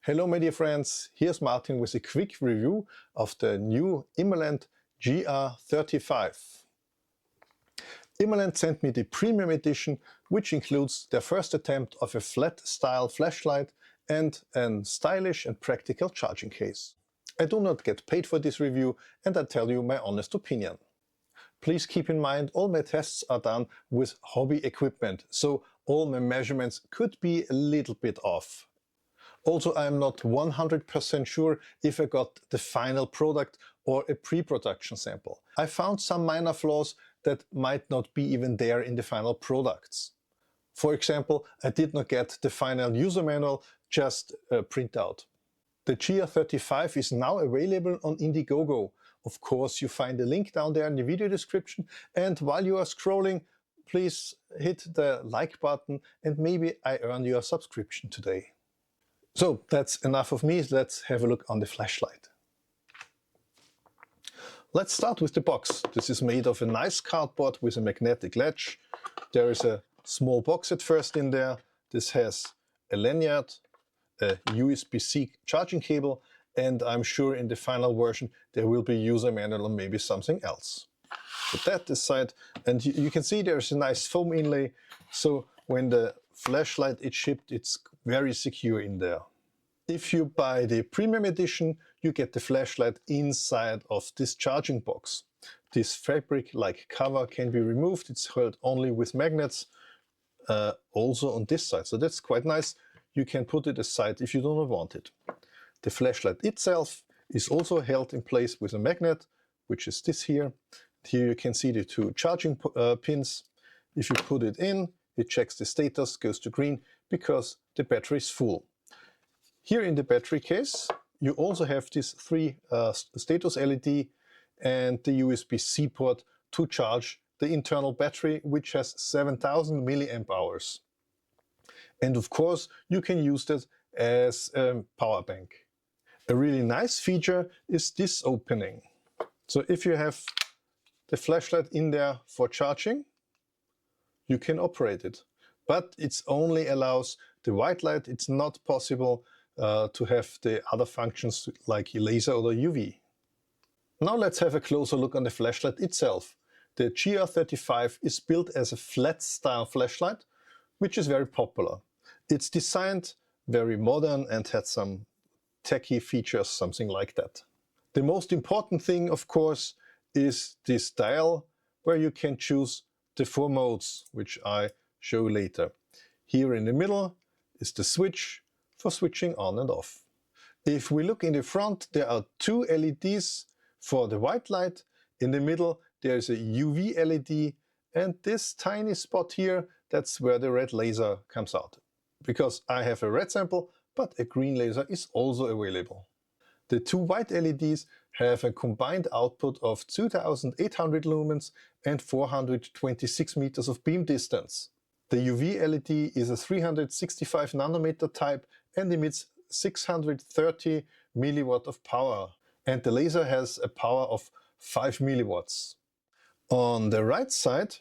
Hello my dear friends, here's Martin with a quick review of the new IMALENT GR35. IMALENT sent me the premium edition, which includes their first attempt of a flat style flashlight and a stylish and practical charging case. I do not get paid for this review and I tell you my honest opinion. Please keep in mind all my tests are done with hobby equipment, so all my measurements could be a little bit off. Also, I'm not 100% sure if I got the final product or a pre-production sample. I found some minor flaws that might not be even there in the final products. For example, I did not get the final user manual, just a printout. The GR35 is now available on Indiegogo. Of course, you find a link down there in the video description, and while you are scrolling, please hit the like button and maybe I earn your subscription today. So that's enough of me, let's have a look on the flashlight. Let's start with the box. This is made of a nice cardboard with a magnetic latch. There is a small box at first in there. This has a lanyard, a USB-C charging cable, and I'm sure in the final version there will be user manual or maybe something else. Put that aside, and you can see there's a nice foam inlay, so when the flashlight is shipped, it's very secure in there. If you buy the premium edition, you get the flashlight inside of this charging box. This fabric-like cover can be removed. It's held only with magnets, also on this side. So that's quite nice. You can put it aside if you do not want it. The flashlight itself is also held in place with a magnet, which is this here. Here you can see the two charging pins. If you put it in, it checks the status, goes to green, because the battery is full. Here in the battery case, you also have this three status LED and the USB-C port to charge the internal battery, which has 7000 milliamp hours. And of course, you can use that as a power bank. A really nice feature is this opening. So if you have the flashlight in there for charging, you can operate it. But it only allows the white light. It's not possible to have the other functions like laser or UV. Now let's have a closer look on the flashlight itself. The GR35 is built as a flat style flashlight, which is very popular. It's designed very modern and had some techy features, something like that. The most important thing, of course, is this dial where you can choose the 4 modes, which I show later. Here in the middle is the switch for switching on and off. If we look in the front, there are 2 LEDs for the white light. In the middle there is a UV LED, and this tiny spot here, that's where the red laser comes out. Because I have a red sample, but a green laser is also available. The 2 white LEDs have a combined output of 2800 lumens and 426 meters of beam distance. The UV LED is a 365 nanometer type and emits 630 milliwatt of power. And the laser has a power of 5 milliwatts. On the right side,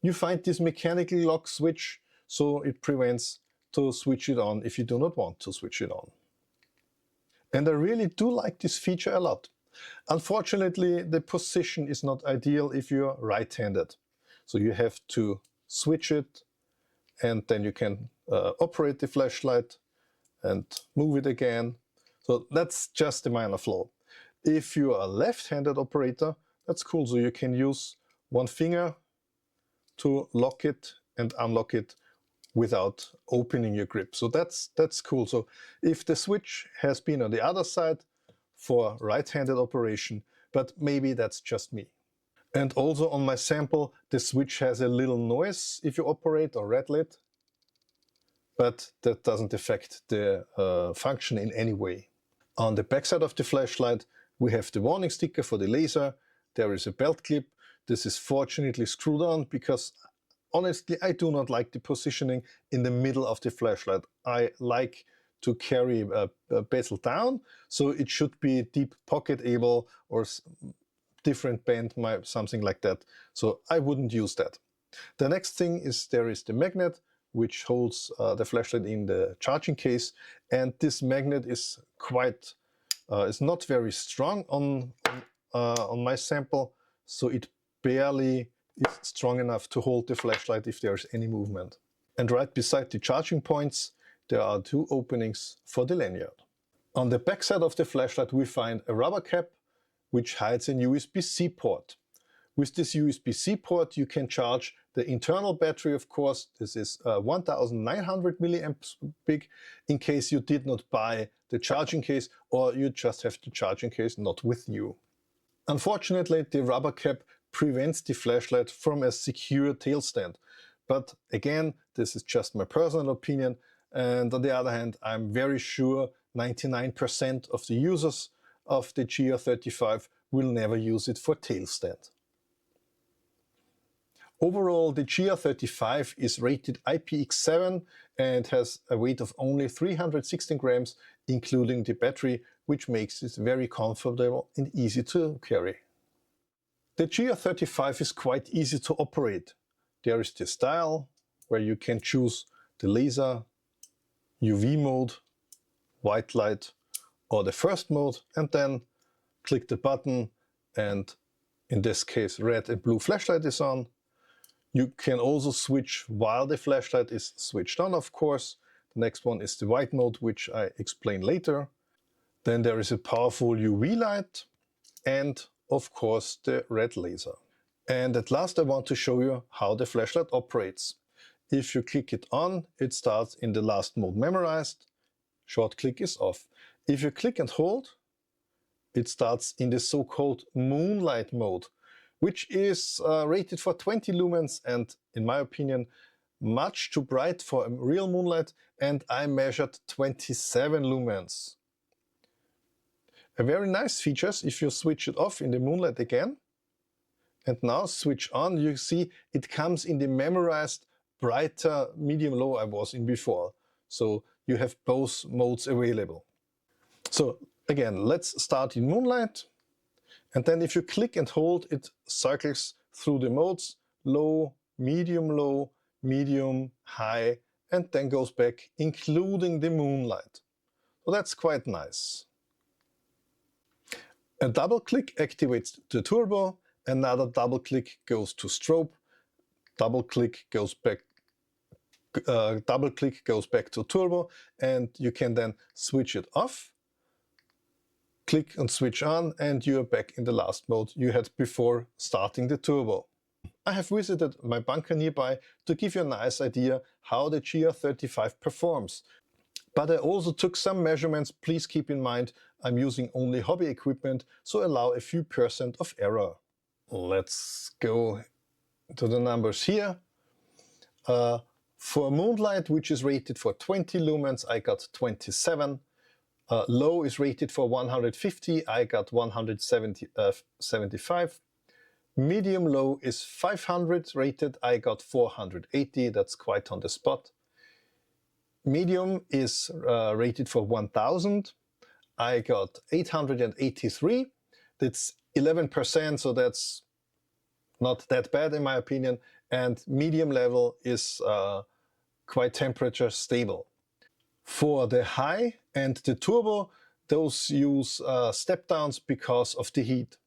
you find this mechanical lock switch, so it prevents to switch it on if you do not want to switch it on. And I really do like this feature a lot. Unfortunately, the position is not ideal if you're right-handed. So you have to switch it, and then you can operate the flashlight and move it again. So that's just a minor flaw. If you are a left-handed operator, that's cool. So you can use one finger to lock it and unlock it without opening your grip. So that's cool. So if the switch has been on the other side for right-handed operation, but maybe that's just me. And also on my sample, the switch has a little noise if you operate or red lit, but that doesn't affect the function in any way. On the backside of the flashlight, we have the warning sticker for the laser. There is a belt clip. This is fortunately screwed on because honestly, I do not like the positioning in the middle of the flashlight. I like to carry a bezel down, so it should be deep pocket able or different bend, something like that. So I wouldn't use that. The next thing is there is the magnet, which holds the flashlight in the charging case, and this magnet is quite is not very strong on my sample, so it barely is strong enough to hold the flashlight if there's any movement. And right beside the charging points there are two openings for the lanyard. On the back side of the flashlight we find a rubber cap which hides an USB-C port. With this USB-C port you can charge the internal battery, of course. This is 1900 milliamps big, in case you did not buy the charging case or you just have the charging case not with you. Unfortunately, the rubber cap prevents the flashlight from a secure tail stand. But again, this is just my personal opinion, and on the other hand, I'm very sure 99% of the users of the GR35 will never use it for tail stand. Overall, the GR35 is rated IPX7 and has a weight of only 316 grams, including the battery, which makes it very comfortable and easy to carry. The GR35 is quite easy to operate. There is this dial where you can choose the laser, UV mode, white light or the first mode, and then click the button and in this case red and blue flashlight is on. You can also switch while the flashlight is switched on, of course. The next one is the white mode, which I explain later. Then there is a powerful UV light and of course the red laser. And at last I want to show you how the flashlight operates. If you click it on, it starts in the last mode memorized. Short click is off. If you click and hold, it starts in the so-called moonlight mode, which is rated for 20 lumens and, in my opinion, much too bright for a real moonlight, and I measured 27 lumens. A very nice feature is if you switch it off in the moonlight again, and now switch on, you see it comes in the memorized brighter medium-low I was in before. So you have both modes available. So again, let's start in moonlight. And then if you click and hold, it cycles through the modes, low, medium, high, and then goes back, including the moonlight. So that's quite nice. A double click activates the turbo, another double click goes to strobe, double click goes back to turbo, and you can then switch it off. Click and switch on and you are back in the last mode you had before starting the turbo. I have visited my bunker nearby to give you a nice idea how the GR35 performs. But I also took some measurements. Please keep in mind I'm using only hobby equipment, so allow a few % of error. Let's go to the numbers here. For moonlight, which is rated for 20 lumens, I got 27. Low is rated for 150, I got 175. Medium low is 500 rated, I got 480, that's quite on the spot. Medium is rated for 1000, I got 883. That's 11%, so that's not that bad in my opinion. And medium level is quite temperature stable. For the high and the turbo, those use step downs because of the heat.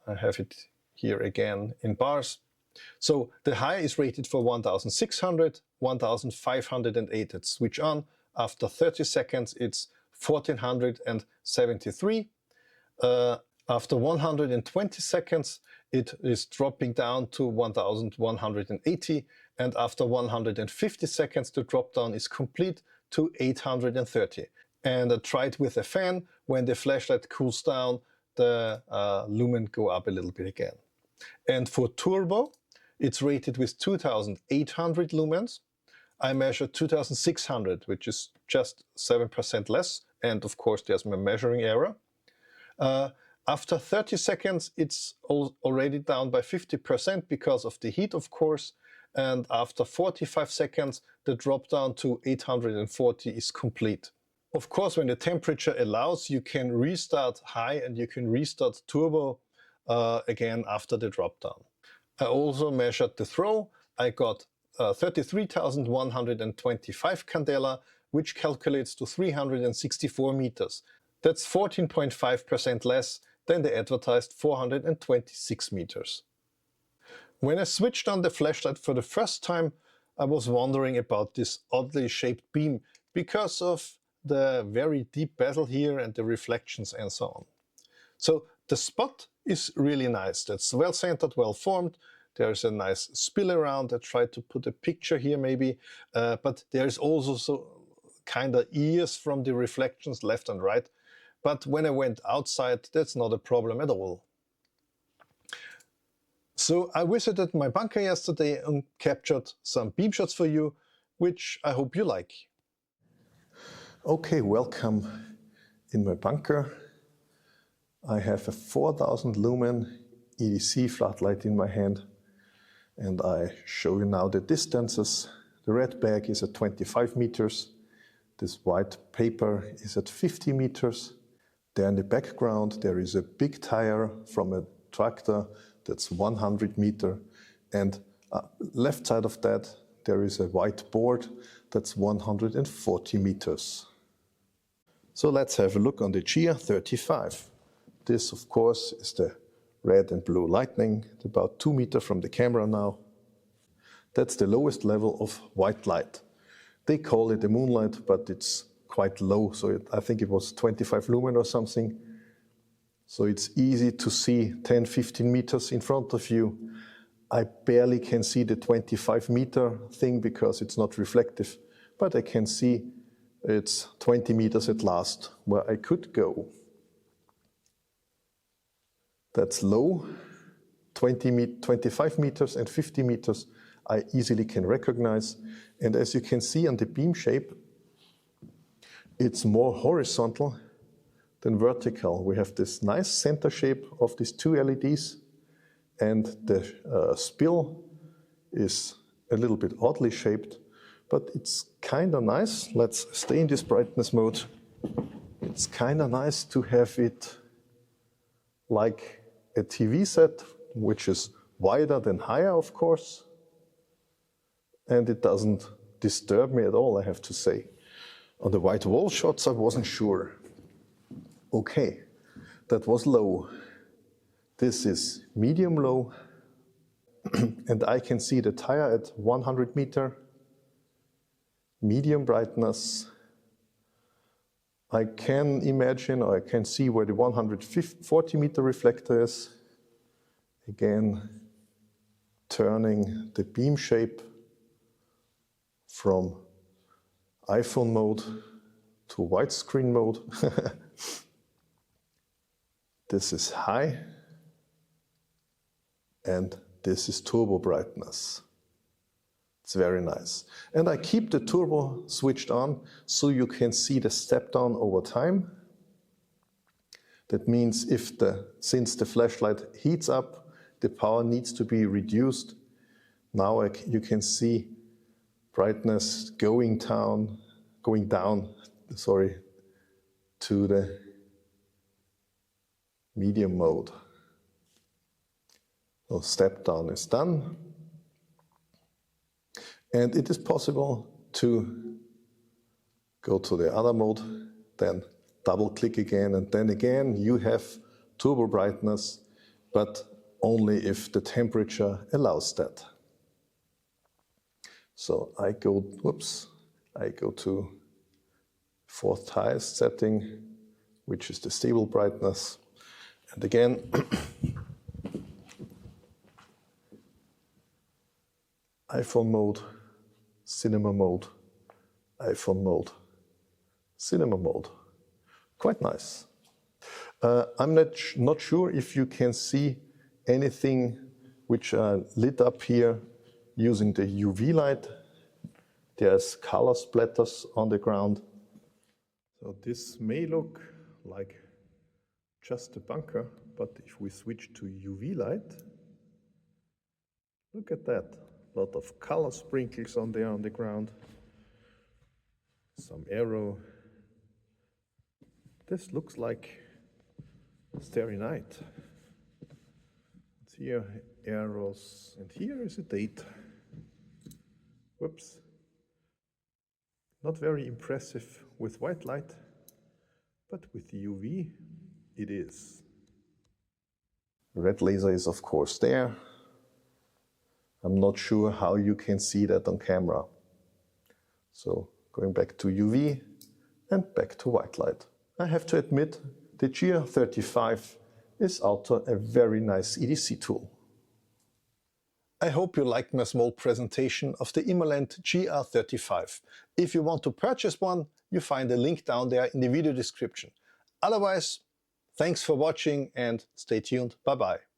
I have it here again in bars. So the high is rated for 1600, 1508. It's switch on. After 30 seconds, it's 1473. After 120 seconds, it is dropping down to 1180. And after 150 seconds, the drop down is complete to 830. And I tried with a fan. When the flashlight cools down, the lumen go up a little bit again. And for turbo, it's rated with 2800 lumens. I measured 2600, which is just 7% less. And of course, there's my measuring error. After 30 seconds, it's already down by 50% because of the heat, of course. And after 45 seconds, the drop down to 840 is complete. Of course, when the temperature allows, you can restart high and you can restart turbo again after the drop down. I also measured the throw. I got 33,125 candela, which calculates to 364 meters. That's 14.5% less than the advertised 426 meters. When I switched on the flashlight for the first time, I was wondering about this oddly shaped beam because of the very deep bezel here and the reflections and so on. So the spot is really nice. That's well centered, well formed. There's a nice spill around. I tried to put a picture here maybe, but there's also kind of ears from the reflections left and right. But when I went outside, that's not a problem at all. So I visited my bunker yesterday and captured some beam shots for you, which I hope you like. Okay, welcome in my bunker. I have a 4000 lumen EDC floodlight in my hand, and I show you now the distances. The red bag is at 25 meters. This white paper is at 50 meters. There in the background there is a big tire from a tractor that's 100 meters, and left side of that there is a white board that's 140 meters. So let's have a look on the GR35. This of course is the red and blue lightning, about 2 meters from the camera now. That's the lowest level of white light. They call it a moonlight, but it's quite low, so I think it was 25 lumen or something. So it's easy to see 10-15 meters in front of you. I barely can see the 25 meter thing because it's not reflective, but I can see it's 20 meters at last where I could go. That's low. 25 meters and 50 meters I easily can recognize. And as you can see on the beam shape, it's more horizontal than vertical. We have this nice center shape of these two LEDs, and the spill is a little bit oddly shaped, but it's kind of nice. Let's stay in this brightness mode. It's kind of nice to have it like a TV set, which is wider than higher, of course, and it doesn't disturb me at all, I have to say. On the white wall shots, I wasn't sure. Okay, that was low. This is medium low, and I can see the tire at 100 meter, medium brightness. I can imagine, or I can see where the 140 meter reflector is. Again, turning the beam shape from iPhone mode to widescreen mode. This is high, and this is turbo brightness. It's very nice. And I keep the turbo switched on so you can see the step down over time. That means since the flashlight heats up, the power needs to be reduced. Now you can see brightness going down, to the medium mode. So step down is done. And it is possible to go to the other mode, then double click again, and then again you have turbo brightness, but only if the temperature allows that. So I go to fourth highest setting, which is the stable brightness. And again, iPhone mode, cinema mode, iPhone mode, cinema mode. Quite nice. I'm not sure if you can see anything which are lit up here using the UV light. There's color splatters on the ground. So this may look like just a bunker, but if we switch to UV light, look at that. A lot of color sprinkles on there on the ground. Some arrow. This looks like Starry Night. It's here, arrows, and here is a date. Whoops. Not very impressive with white light, but with UV it is. Red laser is of course there. I'm not sure how you can see that on camera. So going back to UV and back to white light. I have to admit, the GR35 is also a very nice EDC tool. I hope you liked my small presentation of the IMALENT GR35. If you want to purchase one, you find a link down there in the video description. Otherwise, thanks for watching and stay tuned. Bye bye.